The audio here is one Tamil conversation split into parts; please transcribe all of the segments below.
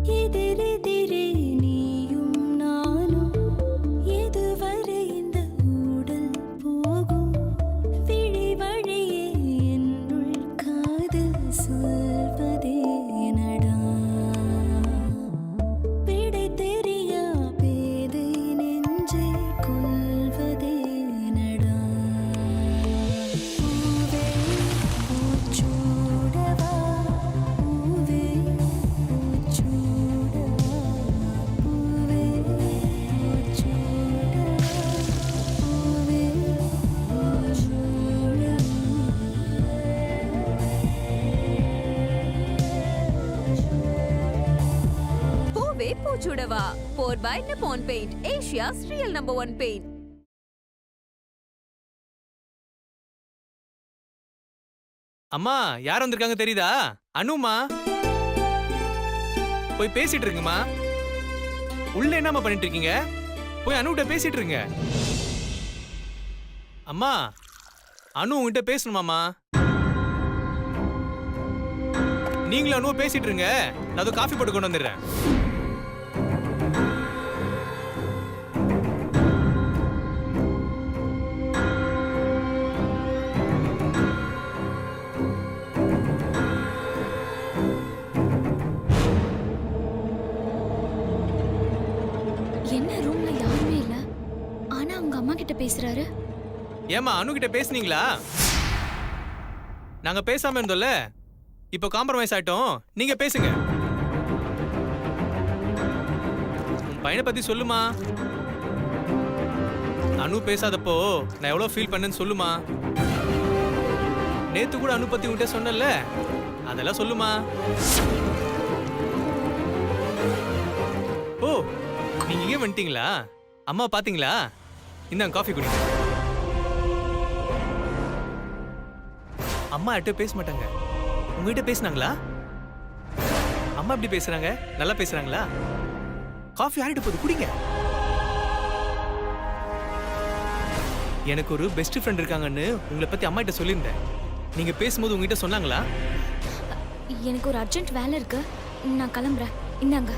எதிரெதிரே நீயும் நானும் எதுவரை இந்த ஊடல் போகும் விழி வழியே என்னுள் காதல் சொல்வதே நடா விடை தெரியா பேதை நெஞ்சை கொள்வதே நடா பூவே பூச்சூடவா பூவே பூச்சூடவா பூவே பூச்சூடவா பூவே பூவே பூச்சுடவா powered by Nippon paint, Asia's real number 1 paint. அம்மா யார் வந்திருக்காங்க தெரியுதா? அனுமா. போய் பேசிட்டு இருக்குமா. உள்ள என்னம்மா பண்ணிட்டு இருக்கீங்க? போய் அனுகிட்ட பேசிட்டு இருங்க. அம்மா அனு உங்ககிட்ட பேசணுமாமா? நீங்களும் அனுவ பேசிட்டு இருங்க. நான் அது காஃபி போட்டு கொண்டு வந்துடுறேன். என்ன ரூம்ல யாருமே இல்ல, ஆனா அவங்க அம்மா கிட்ட பேசுறாரு. ஏமா அனு கிட்ட பேசுனீங்களா? நாங்க பேசாம இருந்தோம்ல, இப்போ காம்ப்ரமைஸ் ஆயிட்டோம். நீங்க பேசுங்க. உன் பையனை பத்தி சொல்லுமா. அனு பேசாதப்போ நான் எவ்வளவு ஃபீல் பண்ணேன்னு சொல்லுமா. நேத்து கூட அனு பத்தி உன்கிட்ட சொன்னல, அதெல்லாம் சொல்லுமா. ஓ நீங்க இங்கே வந்துட்டீங்களா? அம்மா பாத்தீங்களா? இந்தாங்க காஃபி குடிங்க. அம்மா யார்கிட்ட பேச மாட்டாங்க. உங்ககிட்ட பேசினாங்களா? அம்மா எப்படி பேசுறாங்க? நல்லா பேசுறாங்களா? காஃபி ஆறிட்டு போகுது, குடிங்க. எனக்கு ஒரு பெஸ்ட் ஃப்ரெண்ட் இருக்காங்கன்னு உங்களை பத்தி அம்மா கிட்ட சொல்லியிருந்தேன். நீங்க பேசும்போது உங்ககிட்ட சொன்னாங்களா? எனக்கு ஒரு அர்ஜென்ட் வேலை இருக்கு, நான் கிளம்புறேன். இந்தாங்க.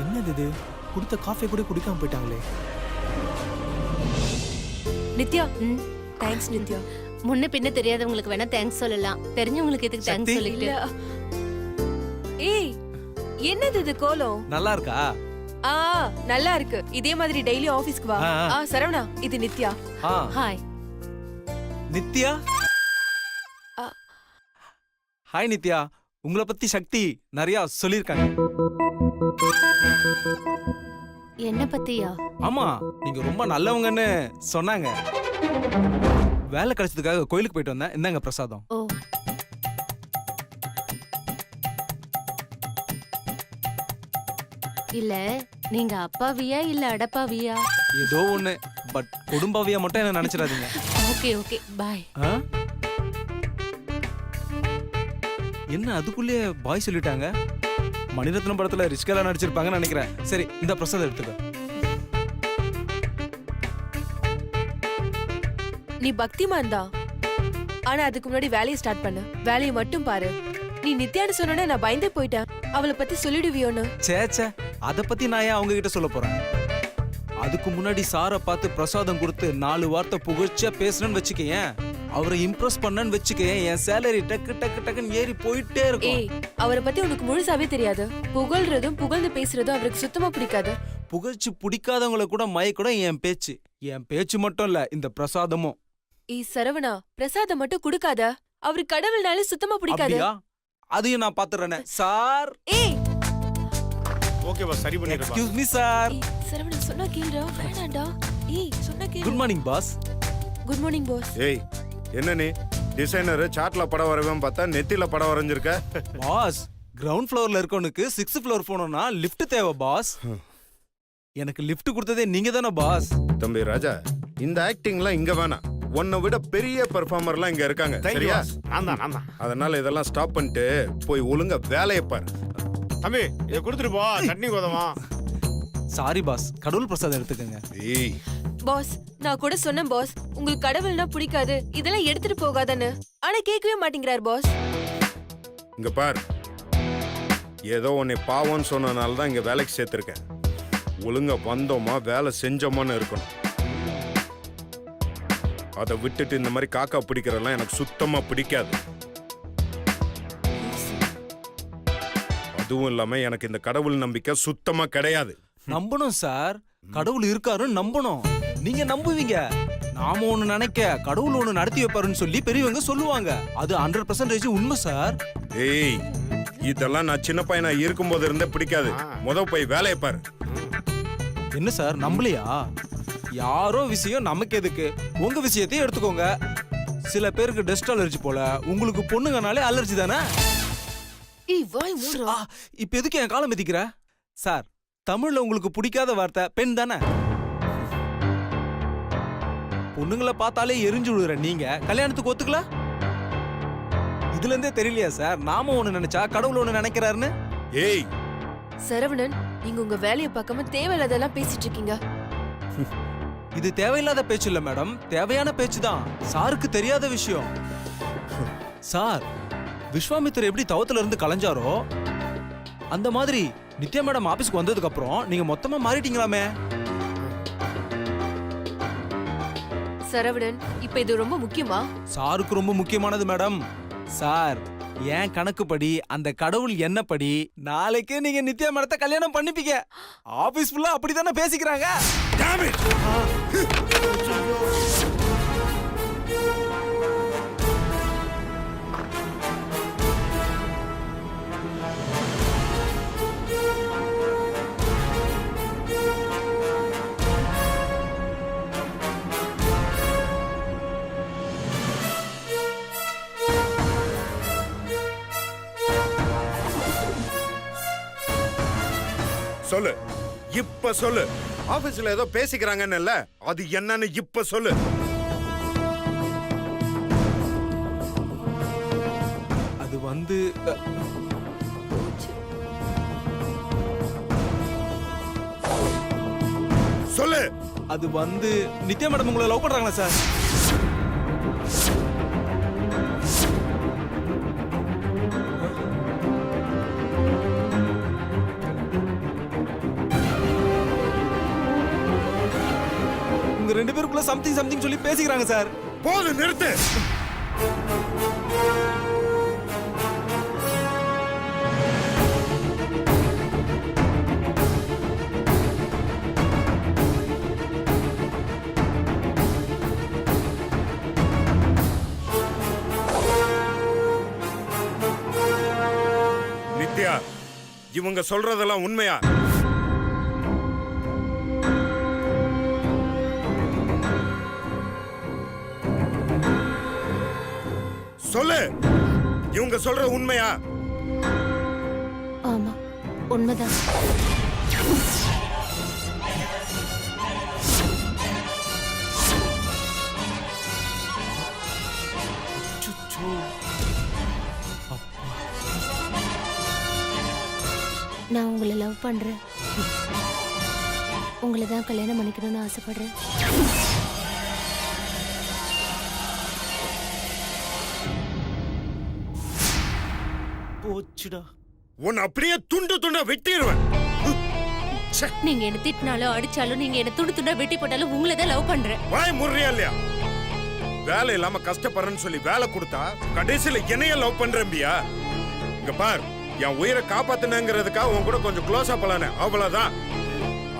என்னது இது? கொடுத்த காஃபி கூட குடிக்காம போயிட்டாங்களே. நித்யா, தேங்க்ஸ் நித்யா. முன்ன பின்ன தெரியாதவங்களுக்கு வேணா தேங்க்ஸ் சொல்லலாம், தெரிஞ்சவங்களுக்கு எதுக்கு தேங்க்ஸ் சொல்லிட்டு. ஏய், என்னது இது கோலம்? நல்லா இருக்கா? நல்லா இருக்கு. இதே மாதிரி டெய்லி ஆபீஸ்க்கு வா. சரவணா, இது நித்யா. ஹாய் நித்யா. ஹாய் நித்யா, உங்களை பத்தி சக்தி நிறைய சொல்லிருக்காங்க. என்ன பத்தியா? ஆமா, நீங்க ரொம்ப நல்லவங்கன்னு சொன்னாங்க. வேலை கிடைச்சதுக்காக கோயிலுக்கு போயிட்டு வந்தேன். இந்தாங்க பிரசாதம். ஓ, இல்ல நீங்க அப்பாவியா இல்ல அடப்பாவியா? ஏதோ ஒண்ணு, பட் குடும்பவியா மட்டும் என்ன நினைச்சிடாதீங்க. ஓகே ஓகே, பாய். என்ன அதுக்குள்ளே பாய் சொல்லிட்டாங்க? மணிரத்னம் படத்துல ரிச்கெல்லாம் நடிச்சிருப்பாங்கன்னு நினைக்கிறேன். சரி, இந்த பிரசாதம் எடுத்துக்க. நீ பக்திமான் தான், ஆனா அதுக்கு முன்னாடி வேலையை ஸ்டார்ட் பண்ணு. வேலையை மட்டும் பாரு. நீ நித்யான்னு சொன்னோட நான் பயந்தே போயிட்டேன். அவளை பத்தி சொல்லிடுவியோன்னு. சேச்சே, அத பத்தி நான் ஏன் அவங்க கிட்ட சொல்ல போறேன்? அதுக்கு முன்னாடி சாரை பார்த்து பிரசாதம் கொடுத்து 4 வார்த்தை புகழ்ச்சியா பேசணும்னு வச்சுக்கேன், அவரை இம்ப்ரெஸ் பண்ணன்னு வச்சுக்கேன், என் சேலரி டக்கு டக்கு டக்குன்னு ஏறி போயிட்டே இருக்கும். ஏய், அவரை பத்தி உனக்கு முழுசாவே தெரியாது. புகழ்றதும் புகழ்ந்து பேசுறதும் அவருக்கு சுத்தமா பிடிக்காது. புகழ்ச்சி பிடிக்காதவங்களை கூட மயக்கூட என் பேச்சு மட்டும் இல்ல, இந்த பிரசாதமும். ஏய் சரவணா, பிரசாதம் மட்டும் குடுக்காத. அவருக்கு கடவுள்னாலே சுத்தமா பிடிக்காது. அப்படியா? அதையும் நான் பாத்துறேனே சார். ஏய், ஓகேவா, சரி பண்ணிடுறேன். Excuse me sir. சரவணா சொன்னா கேளுடா. வேணாம்டா. ஏய், சொன்னா கேளு. Good morning boss. Good morning boss. ஏய், என்ன நீ டிசைனர் சாட்ல படம் வரைவேன் பார்த்தா நெத்தில படம் வரைஞ்சிருக்க. பாஸ், கிரவுண்ட் ஃப்ளோர்ல இருக்கவனுக்கு 6th ஃப்ளோர் போகணும்னா லிஃப்ட் தேவை பாஸ். எனக்கு லிஃப்ட் கொடுத்ததே நீங்க தானே பாஸ். தம்பி ராஜா, இந்த ஆக்டிங்லாம் இங்க வேணாம். உன்னை விட பெரிய பெர்ஃபார்மர்லாம் இங்க இருக்காங்க. சரியா? அதனால இதெல்லாம் ஸ்டாப் பண்ணிட்டு போய் ஒழுங்கா வேலையை பாரு. தம்பி, இதை கொடுத்துட்டு போ. சட்னி கோதமா. சாரி பாஸ், கடவுள் பிரசாதம் எடுத்துக்கங்க. ஏய் பாஸ் நான் கூட சொன்னேன் பாஸ், உங்களுக்கு கடவுள்னா பிடிக்காது, இதெல்லாம் எடுத்துட்டு போகாதன்னு. ஆனா கேட்கவே மாட்டேங்கிறார் பாஸ். இங்க பார், ஏதோ உன்னை பாவம்னு சொன்னனால தான் இங்க வேலைக்கு சேர்த்திருக்கேன். ஒழுங்கா வந்தோமா வேலை செஞ்சோமான்னு இருக்கணும். அதை விட்டுட்டு இந்த மாதிரி காக்கா பிடிக்கிறதெல்லாம் எனக்கு சுத்தமா பிடிக்காது. அதுவும் இல்லாம எனக்கு இந்த கடவுள் நம்பிக்கை சுத்தமா கிடையாது. நம்பணும் சார், கடவுள் இருக்காருன்னு நம்பணும். நீங்க நம்புவீங்க, நாம ஒண்ணு நினைக்க கடவுள் ஒண்ணு நடத்தி வைப்பாருன்னு சொல்லி பெரியவங்க சொல்லுவாங்க. அது 100% உண்மை சார். ஏய், இதெல்லாம் நான் சின்ன பையனா இருக்கும்போது இருந்தே பிடிக்காது. போய் வேலையை பாரு. என்ன சார் நம்பலையா? யாரோ விஷயம் நமக்கு எதுக்கு, உங்க விஷயத்தையும் எடுத்துக்கோங்க. சில பேருக்கு டஸ்ட் அலர்ஜி போல, உங்களுக்கு பொண்ணுங்கனாலே அலர்ஜி தானே. ஏய் வாய் மூடுறா. இப்ப எதுக்கு என் காலம் மிதிக்கிற? சார், தமிழ்ல உங்களுக்கு பிடிக்காத வார்த்தை பெண் தானே. பொண்ணுங்களை பார்த்தாலே எரிஞ்சு விடுற நீங்க கல்யாணத்துக்கு ஒத்துக்கல? இதுல இருந்தே தெரியலையா சார், நாம ஒண்ணு நினைச்சா கடவுள் ஒண்ணு நினைக்கிறாருன்னு? ஏய் சரவணன், நீங்க உங்க வேலையை பார்க்காம தேவையில்லாதெல்லாம் பேசிட்டு இருக்கீங்க. இது தேவையில்லாத பேச்சு இல்ல மேடம், தேவையான பேச்சு தான். சாருக்கு தெரியாத விஷயம். சார், விஸ்வாமித்திரர் எப்படி தவத்துல இருந்து கலைஞ்சாரோ அந்த மாதிரி நித்யா மேடம் ஆபீஸ்க்கு வந்ததுக்கு அப்புறம் நீங்க மொத்தமா மாறிட்டீங்களாமே. சரவணன், இப்ப இது ரொம்ப முக்கியமா? சாருக்கு ரொம்ப முக்கியமானது மேடம். சார், என் கணக்குப்படி அந்த கடவுள் என்னப்படி நாளைக்கே நீங்க நித்யா மேடத்தை கல்யாணம் பண்ணிப்பீங்க. ஆபீஸ் ஃபுல்லா அப்படித்தானே பேசிக்கிறாங்க. damn it! சொல்லு, இப்ப சொல்லு. ஆபீஸ்ல ஏதோ பேசிக்கிறாங்கன்னு, அது என்னன்னு இப்ப சொல்லு. அது வந்து சொல்லு. அது வந்து நித்யா மேடம் உங்களை லவ் பண்றாங்களா சார்? உங்க ரெண்டு பேருக்குள்ள சம்திங் சொல்லி பேசிக்கிறாங்க சார். போது, நிறுத்து. நித்யா, இவங்க சொல்றதெல்லாம் உண்மையா? சொல்லு, இவங்க சொல்ற உண்மையா? ஆமா, உண்மைதான். நான் உங்களை லவ் பண்றேன். உங்களை தான் கல்யாணம் பண்ணிக்கணும்னு ஆசைப்படுறேன். போச்சுடா. உன்னை அப்படியே துண்டு துண்டா வெட்டிடுவேன். நீங்க என்ன திட்டினாலும் அடிச்சாலும், நீங்க என்ன துண்டு துண்டா வெட்டி போட்டாலும் உங்களை தான் லவ் பண்றேன். வாய் முறியா இல்லையா? வேலை இல்லாம கஷ்டப்படுறேன்னு சொல்லி வேலை கொடுத்தா கடைசியில என்னைய லவ் பண்றேன்பியா? இங்க பார், என் உயிரை காப்பாத்துனங்கிறதுக்காக உன் கூட கொஞ்சம் க்ளோஸா போலானே, அவ்வளவுதான்.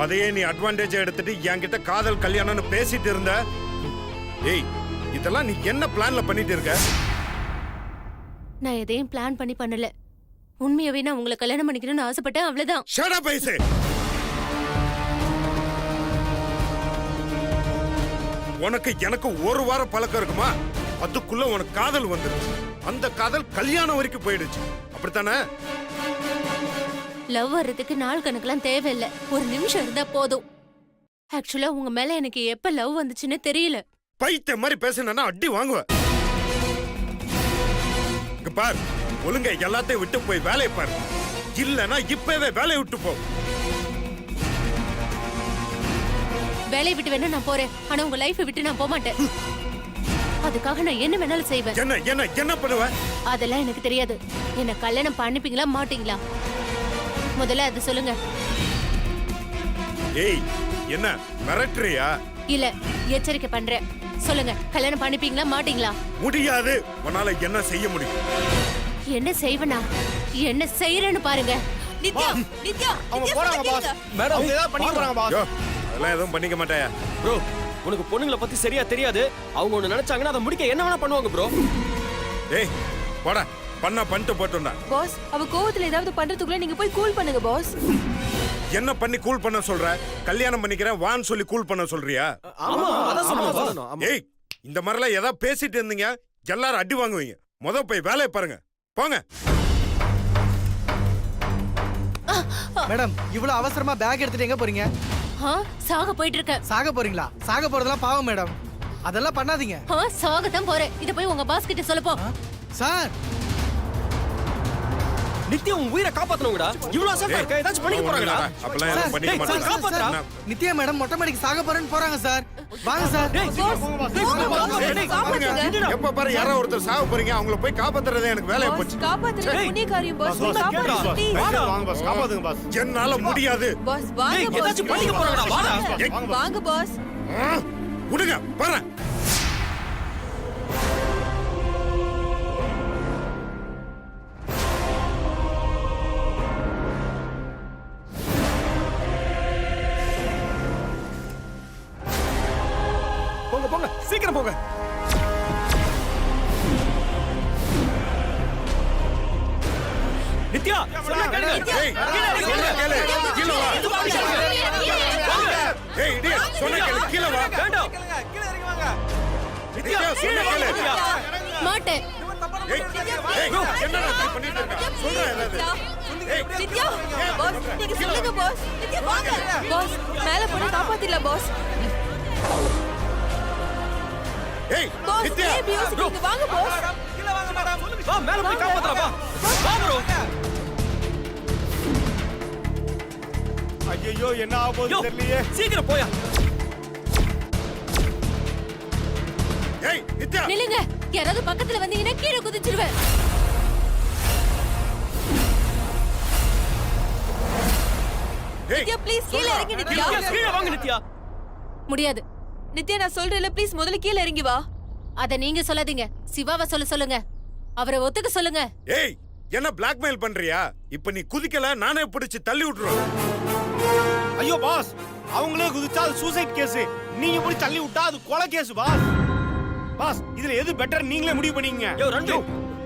அதையே நீ அட்வான்டேஜ் எடுத்துட்டு என்கிட்ட காதல் கல்யாணம்னு பேசிட்டு இருந்த. ஏய், இதெல்லாம் நீ என்ன பிளான்ல பண்ணிட்டு இருக்க? நான் எதையும் பிளான் பண்ணி பண்ணல. உண்மையாவே நான் உங்களை கல்யாணம் பண்ணிக்கணும்னு ஆசைப்பட்டேன், அவ்வளவுதான். Shut up I say. உனக்கு எனக்கு ஒரு வாரம் பழக்கம் இருக்குமா? அதுக்குள்ள உனக்கு காதல் வந்துருச்சு. அந்த காதல் கல்யாணம் வரைக்கும் போயிடுச்சு, அப்படித்தானே? லவ் வர்றதுக்கு நாள் கணக்கெல்லாம் தேவையில்லை, ஒரு நிமிஷம் இருந்தா போதும். ஆக்சுவலா உங்க மேல எனக்கு எப்ப லவ் வந்துச்சுன்னு தெரியல. பைத்திய மாதிரி பேசினா அடி வாங்குவ. இங்க பார், ஒழுங்கா எல்லாத்தையும் விட்டு போய் வேலையை பாரு. இல்லனா இப்பவே வேலையை விட்டு போ. வேலையை விட்டு வேணா நான் போறேன் ஆனா உங்க லைஃபை விட்டு நான் போக மாட்டேன் அதுக்காக நான் என்ன வேணாலும் செய்வேன் என்ன என்ன என்ன பண்ணுவ? அதெல்லாம் எனக்கு தெரியாது என்ன கல்யாணம் பண்ணிப்பீங்களா மாட்டீங்களா முதல்ல அது சொல்லுங்க ஏய் என்ன மிரட்டுறியா? இல்ல எச்சரிக்கை பண்றேன் சொல்லுங்க கல்யாணம் பண்ணிப்பீங்களா மாட்டீங்களா முடியாது. உன்னால என்ன செய்ய முடியும்? என்ன செய்வனா என்ன செய்யறேன்னு பாருங்க நித்யா நித்யா அவங்க போறாங்க பாஸ் மேடம் அவங்க ஏதாவது பண்ணி போறாங்க பாஸ் யோ, அதெல்லாம் எதுவும் பண்ணிக்க மாட்டாயா? ப்ரோ உனக்கு பொண்ணுங்களை பத்தி சரியா தெரியாது அவங்க ஒண்ணு நினைச்சாங்கன்னா அதை முடிக்க என்ன வேணா பண்ணுவாங்க ப்ரோ ஏய் போடா, பண்ணா பண்ணிட்டு போட்டோம்டா. பாஸ் அவ கோவத்துல ஏதாவது பண்றதுக்குள்ள நீங்க போய் கூல் பண்ணுங்க பாஸ். என்ன பண்ணி கூல் பண்ண சொல்ற? கல்யாணம் பண்ணிக்கிறேன் வான்னு சொல்லி கூல் பண்ண சொல்றியா? ஆமா அதான் சொல்லுங்க ஏய் இந்த மாதிரிலாம் ஏதாவது பேசிட்டு இருந்தீங்க எல்லாரும் அடி வாங்குவீங்க. போய் வேலையை பாருங்க போங்க. மேடம் இவ்வளவு அவசரமா பேக் எடுத்துட்டு எங்க போறீங்க? சாக போயிட்டு இருக்கேன் சாக போறீங்களா? சாக போறதெல்லாம் பாவம் மேடம், அதெல்லாம் பண்ணாதீங்க. சாகத்தான் போறேன் இத போய் உங்க பாஸ் கிட்ட சொல்லப்போ சார் நித்யா உன் உயிரை காப்பாத்தணும்டா இவ்வளவு அசட்டா இருக்க ஏதாச்சும் பண்ணிக்க போறாங்கடா அப்பெல்லாம் எதுவும் பண்ணிக்க டேய், மாட்டாங்க. காப்பாத்துடா. என்ன? நித்யா மேடம் மொட்டை மாடிக்கு சாக போறேன்னு போறாங்க சார். வாங்க சார். பாருங்க, எப்ப பாரு யாரோ ஒருத்தர் சாவ போறீங்க, அவங்கள போய் காப்பாத்துறதே எனக்கு வேலையை போச்சு. காப்பாத்துற புண்ணிய காரியம் பாஸ். வாங்க பாஸ் காப்பாத்துங்க பாஸ் என்னால முடியாது. பாஸ் வாங்க டேய், ஏதாச்சும் பண்ணிக்க போறாங்கடா வாடா பாஸ். வாங்க பாஸ். விடுங்க பாரு. போங்க போங்க சீக்கிரம் போங்க நித்யா சொன்னா கேளுங்க ஏய், சொன்னா கேளு. கீழே வா. ஏய், idiot, சொன்னா கேளு, கீழே வா. வேண்டாம் நித்யா, சொன்னா கேளு. மாட்டேன் ஏய், ஏய், என்னடா இப்படி பண்ணிட்டு இருக்க? சொல்றா ஏதாவது. ஏய், நித்யா பாஸ் நீங்க சொல்லுங்க பாஸ். நித்யா வாங்க பாஸ். மேல போய் காப்பாத்திடலாம் பாஸ். ஏய், பாஸ் நித்யா. ஏய் பியோஸ் நீங்க வாங்க பாஸ். வா மேல போய் காப்பாத்துறா வா வா ப்ரோ ஐயோ என்ன ஆக போகுது தெரியலையே. சீக்கிரம் போயா ஏய், நித்யா. நில்லுங்க யாராவது பக்கத்துல வந்தீங்கன்னா கீழே குதிச்சிருவேன் ஏய், நித்யா ப்ளீஸ் கீழ இறங்கி நித்யா. கீழே வாங்க நித்யா முடியாது நித்யா நான் சொல்றேன்ல ப்ளீஸ் முதல்ல கீழ இறங்கி வா. அத நீங்க சொல்லாதீங்க சிவாவை சொல்லுங்க அவரை ஒத்துக்க சொல்லுங்க ஏய், என்ன பிளாக்மெயில் பண்றியா? இப்ப நீ குதிக்கல நானே பிடிச்சு தள்ளி விட்டுருவேன். ஐயோ பாஸ் அவங்களே குதிச்சா அது சூசைட் கேஸ், நீங்க போய் தள்ளி விட்டா அது கொலை கேஸ் பாஸ். பாஸ் இதுல எது பெட்டர் நீங்களே முடிவு பண்ணீங்க. யோ ரண்டு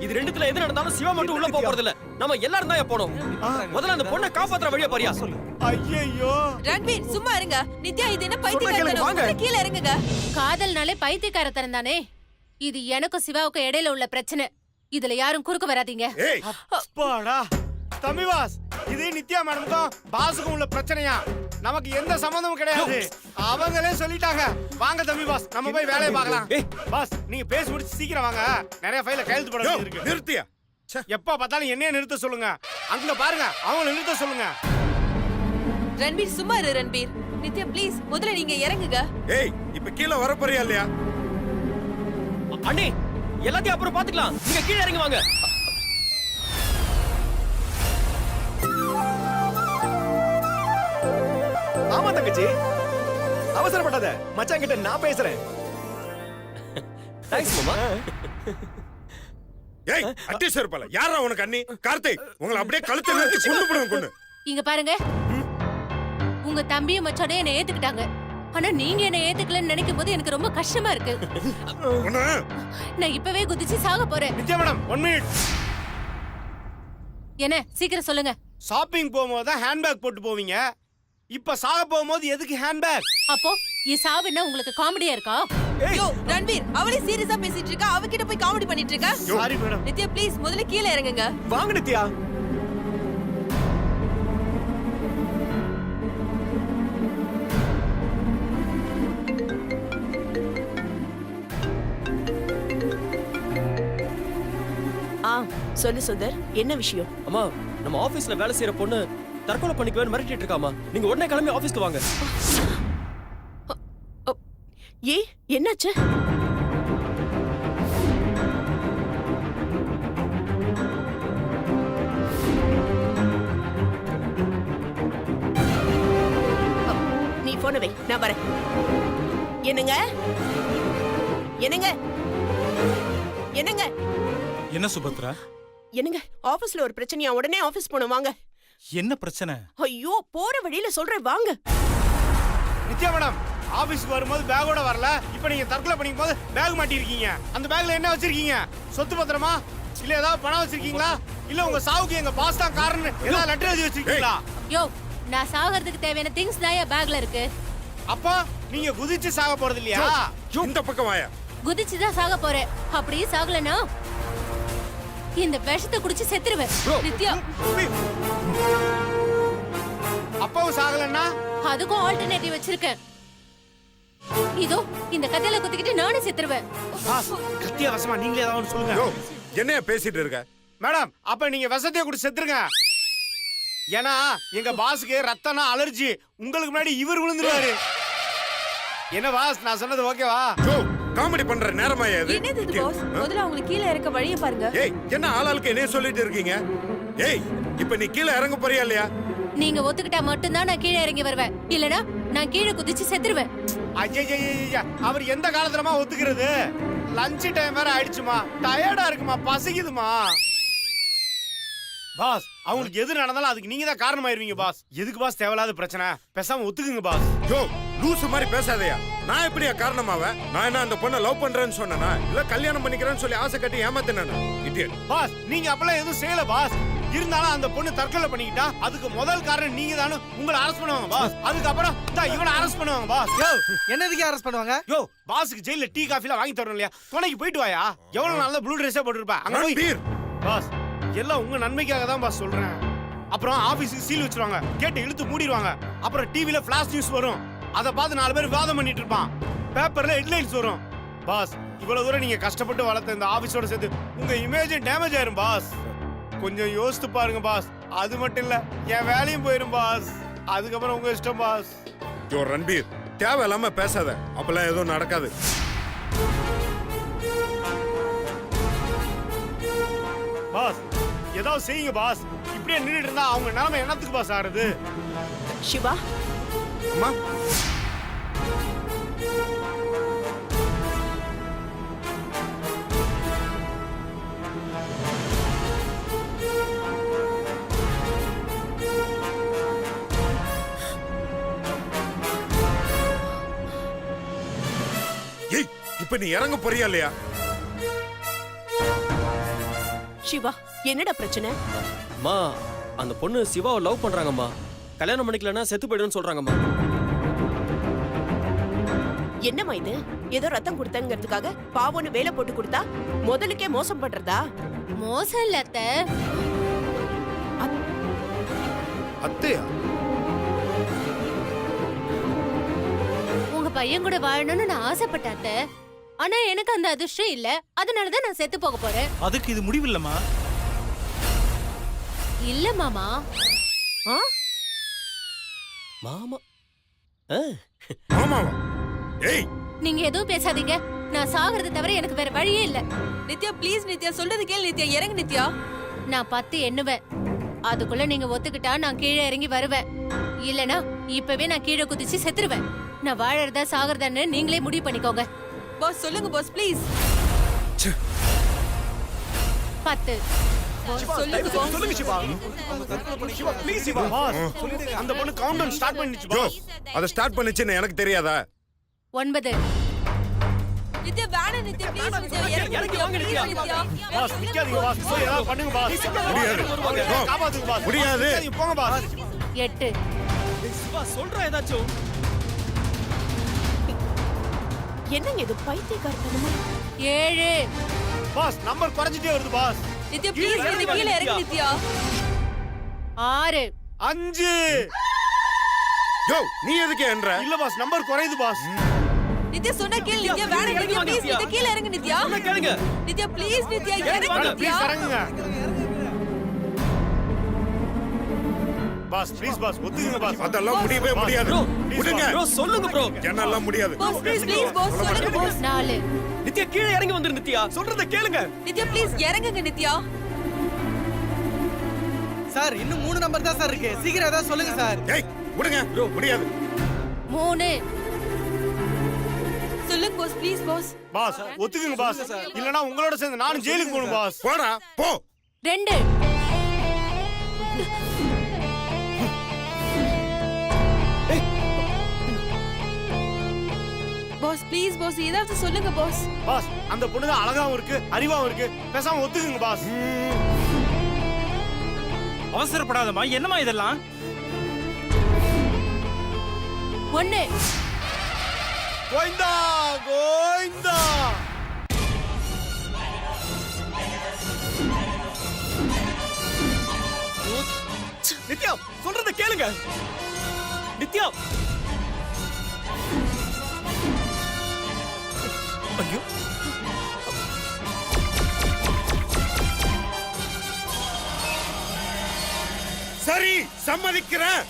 இது ரெண்டுத்துல எது நடந்தாலும் சிவா மட்டும் உள்ள போக போறது இல்ல நம்ம எல்லாரும் தான் போறோம் முதல்ல அந்த பொண்ணை காப்பாத்துற வழியா பாரியா ஐயோ ரன்வீர் சும்மா இருங்க. நித்யா இது என்ன கேளுங்க, வாங்க. பைத்தியக்காரத்தனம்? கீழ இறங்குங்க. காதல்னாலே பைத்தியக்காரத்தனம் தானே இது எனக்கும் சிவாவுக்கும் இடையில உள்ள பிரச்சனை இதுல யாரும் குறுக்க வராதீங்க ஏய், அப்பாடா தம்பி பாஸ் இது நித்யா மேடம்க்கும் பாஸுக்கும் உள்ள பிரச்சனையா? நமக்கு எந்த சம்பந்தமும் கிடையாது, அவங்களே சொல்லிட்டாங்க. வாங்க தம்பி பாஸ் நம்ம போய் வேலையை பார்க்கலாம். பாஸ் நீங்க பேசி முடிச்சு சீக்கிரம் வாங்க, நிறைய ஃபைல கையெழுத்து போட யோ, வேண்டியது இருக்கு. நிறுத்தியா? ச்சே. எப்ப பார்த்தாலும் என்னைய நிறுத்த சொல்லுங்க, அங்க பாருங்க அவங்கள நிறுத்த சொல்லுங்க. ரன்வீர் சும்மா இரு ரன்வீர். நித்யா ப்ளீஸ் முதல்ல நீங்க இறங்குங்க. ஏய், இப்ப கீழே வர போறியா இல்லையா? அண்ணே எல்லாத்தையும் அப்புறம் பாத்துக்கலாம் நீங்க கீழே இறங்கி வாங்க ஆமா தங்கச்சி அவசரப்படாத, மச்சான் கிட்ட நான் பேசுறேன். தேங்க்ஸ் மாமா ஏய், அட்டி செருப்பல யாரா உனக்கு அண்ணி? கார்த்திக், உங்களை அப்படியே கழுத்தை நிறுத்தி கொண்டு போடுவேன் கொண்டு. இங்க பாருங்க உங்க தம்பியும் மச்சானே என்ன ஏத்துக்கிட்டாங்க ஆனா நீங்க என்ன ஏத்துக்கலன்னு நினைக்கும் போது எனக்கு ரொம்ப கஷ்டமா இருக்கு உன்னை நான் இப்பவே குதிச்சு சாக போறேன் நித்யா மேடம் 1 மினிட். என்ன சீக்கிரம் சொல்லுங்க ஷாப்பிங் போகும்போது தான் ஹேண்ட்பேக் போட்டு போவீங்க, இப்ப சாக போகும்போது எதுக்கு ஹேண்ட்பேக்? அப்போ என் சாவுன்னா உங்களுக்கு காமெடியா இருக்கா யோ ரன்வீர் அவளே சீரியஸா பேசிட்டு இருக்கா, அவகிட்ட போய் காமெடி பண்ணிட்டு இருக்க. Sorry madam. நித்யா ப்ளீஸ் முதல்ல கீழ இறங்குங்க. வாங்க நித்யா. சொல்லு சுந்தர், என்ன விஷயம்? அம்மா நம்ம ஆபீஸ்ல வேலை செய்யற பொண்ணு தற்கொலை பண்ணிக்குவேன்னு மிரட்டிட்டு இருக்காமா நீங்க உடனே கிளம்பி ஆபீஸ்க்கு வாங்க ஏ என்னாச்சு? நீ போன வை, நான் வரேன். என்னங்க என்னங்க என்னங்க என்ன சுபத்ரா? என்னங்க ஆபீஸ்ல ஒரு பிரச்சனையா? உடனே ஆபீஸ் போணும் வாங்க. என்ன பிரச்சனை? ஐயோ போற வழியில சொல்றேன் வாங்க. நித்யா மேடம் ஆபீஸ்க்கு வரும்போது பேக்கோட வரல. இப்போ நீங்க தற்கொலை பண்ணிக்கும் போது பேக் மாட்டிருக்கீங்க. அந்த பேக்ல என்ன வச்சிருக்கீங்க? சொத்து பத்திரமா இல்ல ஏதாவது பணம் வச்சிருக்கீங்களா? இல்ல உங்க சாவுக்கு எங்க பாஸ் தான் காரணம் ஏதாவது லெட்டர் எழுதி வச்சிருக்கீங்களா? யோ நான் சாகிறதுக்கு தேவையான திங்ஸ் தான் என் பேக்ல இருக்கு. அப்போ நீங்க குதிச்சு சாக போறது இல்லையா? இந்த பக்கம் வாயா. குதிச்சு தான் சாக போறேன். அப்படியே சாகலனா இந்த விஷத்தை குடிச்சு செத்துருவேன். நித்யா அப்பாவும் சாகலன்னா அதுக்கும் ஆல்டர்னேட்டிவ் வச்சிருக்கேன். இதோ இந்த கதையில குத்திக்கிட்டு நானே செத்துருவேன். பாஸ் கத்திய வசமா நீங்களே ஏதாவது ஒன்று சொல்லுங்க. யோ என்னைய பேசிட்டு இருக்க? மேடம் அப்ப நீங்க விஷத்தையே குடிச்சு செத்துருங்க. ஏன்னா எங்க பாஸுக்கு ரத்தம்னா அலர்ஜி. உங்களுக்கு முன்னாடி இவர் விழுந்துருவாரு. என்ன பாஸ் நான் சொன்னது ஓகேவா? யோ காமெடி பண்ற நேரமாயா இது? என்னது இது பாஸ்? முதல்ல அவங்களை கீழே இறக்க வழியை பாருங்க. ஏய் என்ன ஆளாளுக்கு என்ன சொல்லிட்டு இருக்கீங்க? ஏய் இப்ப நீ கீழே இறங்க போறியா இல்லையா? நீங்க ஒத்துக்கிட்டா மட்டும்தான் நான் கீழே இறங்கி வருவேன். இல்லனா நான் கீழே குதிச்சு செத்துருவேன். ஐயா அவர் எந்த காலத்துலமா ஒத்துக்கிறது? லஞ்ச் டைம் வேற ஆயிடுச்சுமா, டயர்டா இருக்குமா, பசிக்குதுமா. பாஸ் அவங்களுக்கு எது நடந்தாலும் அதுக்கு நீங்க தான் காரணமாயிருவீங்க பாஸ். எதுக்கு பாஸ் தேவையில்லாத பிரச்சனை? பேசாம ஒத்துக்குங்க பாஸ். யோ லூசு மாதிரி பேசாதயா. நான் எப்படியா காரணமாவேன்? நான் என்ன அந்த பொண்ணை லவ் பண்றேன்னு சொன்னேனா இல்ல கல்யாணம் பண்ணிக்கிறேன்னு சொல்லி ஆசை கட்டி ஏமாத்தினேனா? இடியட். பாஸ் நீங்க அப்பலாம் எதுவும் செய்யல பாஸ். இருந்தாலும் அந்த பொண்ணு தற்கொலை பண்ணிக்கிட்டா அதுக்கு முதல் காரணம் நீங்க தானே. உங்களை அரெஸ்ட் பண்ணுவாங்க பாஸ். அதுக்கப்புறம் இவனை அரெஸ்ட் பண்ணுவாங்க பாஸ். யோ என்னதுக்கு அரெஸ்ட் பண்ணுவாங்க? யோ பாஸுக்கு ஜெயில டீ காஃபிலாம் வாங்கி தரணும் இல்லையா? துணைக்கு போயிட்டு வாயா. எவ்வளவு நல்ல ப்ளூ ட்ரெஸ்ஸே போட்டுருப்பா. அங்க போய் ரன்பீர் பாஸ் எல்லாம் உங்க நன்மைக்காக தான் பாஸ் சொல்றேன். அப்புறம் ஆபீஸ்க்கு சீல் வச்சிருவாங்க, கேட்டு இழுத்து மூடிடுவாங்க. அப்புறம் டிவில ஃபிளாஷ் நியூஸ் வரும், அதை பார்த்து 4 பேர் வாதம் பண்ணிட்டு இருப்பான். பேப்பர்ல ஹெட்லைன்ஸ் வரும். பாஸ் இவ்வளவு தூரம் நீங்க கஷ்டப்பட்டு வளர்த்த இந்த ஆபீஸோட சேர்த்து உங்க இமேஜ் டேமேஜ் ஆயிரும் பாஸ். கொஞ்சம் யோசித்து பாருங்க பாஸ். அது மட்டும் இல்ல என் வேலையும் போயிரும் பாஸ். அதுக்கப்புறம் உங்க இஷ்டம் பாஸ். யோ ரன்பீர் தேவையில்லாம பேசாத. அப்பெல்லாம் எதுவும் நடக்காது. பாஸ் ஏதாவது செய்யுங்க பாஸ். இப்படியே நின்றுட்டு இருந்தா அவங்க நிலைமை என்னத்துக்கு பாஸ் ஆறுது? சிவா அம்மா ஏய் இப்ப நீ இறங்க போறியா இல்லையா? சிவா என்னடா பிரச்சனை? அம்மா அந்த பொண்ணு சிவாவை லவ் பண்றாங்கம்மா. கல்யாணம் பண்ணிக்கலன்னா செத்து போயிடுன்னு சொல்றாங்கம்மா. என்னம்மா இது? ஏதோ ரத்தம் கொடுத்தங்கிறதுக்காக பாவம்னு வேலை போட்டு கொடுத்தா முதலுக்கே மோசம் பண்றதா? மோசம் இல்ல அத்தை. அத்தையா? உங்க பையன் கூட வாழணும்னு நான் ஆசைப்பட்டேன் அத்தை. ஆனா எனக்கு அந்த அதிர்ஷ்டம் இல்ல. அதனாலதான் நான் செத்து போக போறேன். அதுக்கு இது முடிவில்லம்மா. இல்ல மாமா. மாமா மாமாவா? ஏய் நீங்க எதுவும் பேசாதீங்க. நான் சாகிறத தவிர எனக்கு வேற வழியே இல்ல. நித்யா ப்ளீஸ் நித்யா சொல்றது கேளு. நித்யா இறங்கு நித்யா. நான் 10 எண்ணுவேன். அதுக்குள்ள நீங்க ஒத்துக்கிட்டா நான் கீழே இறங்கி வருவேன். இல்லனா இப்பவே நான் கீழே குதிச்சு செத்துருவேன். நான் வாழறதா சாகிறதான்னு நீங்களே முடிவு பண்ணிக்கோங்க. பாஸ் சொல்லுங்க பாஸ் ப்ளீஸ். 10. சொல்லுங்க பாஸ். சொல்லுங்க சிவா. சிவா ப்ளீஸ் சிவா. பாஸ் அந்த பொண்ணு கவுண்டவுன் ஸ்டார்ட் பண்ணிச்சு யோ பாஸ். அத ஸ்டார்ட் பண்ணுச்சுன்னு எனக்கு தெரியாதா? 9. நித்யா வேணா நித்யா ப்ளீஸ் நித்யா இறங்கு நித்யா ப்ளீஸ் நித்யா. பாஸ் நிக்காதீங்க பாஸ். போய் ஏதாவது பண்ணுங்க பாஸ். முடியாது. காப்பாத்துங்க பாஸ். முடியாது. நிக்காதீங்க, போங்க பாஸ். 8. சிவா சொல்றா ஏதாச்சும். என்னங்க இது பைத்தியக்காரத்தனமா? 7. பாஸ் நம்பர் குறைஞ்சிட்டே வருது பாஸ். நித்யா ப்ளீஸ் நித்யா கீழ இறங்கு நித்யா. 6. 5. யோ நீ எதுக்கு என்ற? இல்ல பாஸ் நம்பர் குறையுது பாஸ். நித்யா சொன்னா கேளு நித்யா வேணா நித்யா ப்ளீஸ் நித்யா கீழ இறங்கு நித்யா. சொன்னா கேளுங்க. நித்யா ப்ளீஸ் நித்யா இறங்கு மேடம் நித்யா. ப்ளீஸ் இறங்குங்க. பாஸ் ப்ளீஸ் பாஸ் ஒத்துக்குங்க பாஸ். அதெல்லாம் முடியவே முடியாது. விடுங்க. ப்ரோ சொல்லுங்க ப்ரோ. என்னால முடியாது. பாஸ் ப்ளீஸ் பாஸ் சொல்லுங்க பாஸ். 4 நித்யா கீழே இறங்கி வந்துரு நித்யா. சொல்றத கேளுங்க. நித்யா ப்ளீஸ் இறங்குங்க நித்யா. சார் இன்னும் 3 நம்பர் தான் சார் இருக்கு. சீக்கிரம் ஏதாவது சொல்லுங்க சார். ஏய் விடுங்க. முடியாது. 3 சொல்லுங்க பாஸ் ப்ளீஸ் பாஸ். பாஸ் ஒத்துக்குங்க பாஸ். இல்லனா உங்களோட சேர்ந்து நானும் ஜெயிலுக்கு போகணும் பாஸ். போடா போ. 2 பாஸ் ப்ளீஸ் பாஸ் ஏதாவது சொல்லுங்க பாஸ். பாஸ் அந்த பொண்ணு தான் அழகாவும் இருக்கு அறிவாவும் இருக்கு. பேசாம ஒத்துக்குங்க பாஸ். அவசரப்படாதம்மா. என்னம்மா இதெல்லாம்? 1 கோயிந்தா கோயிந்தா. நித்யா சொல்றத கேளுங்க. நித்யா. ஐயோ. சரி சம்மதிக்கிறேன்.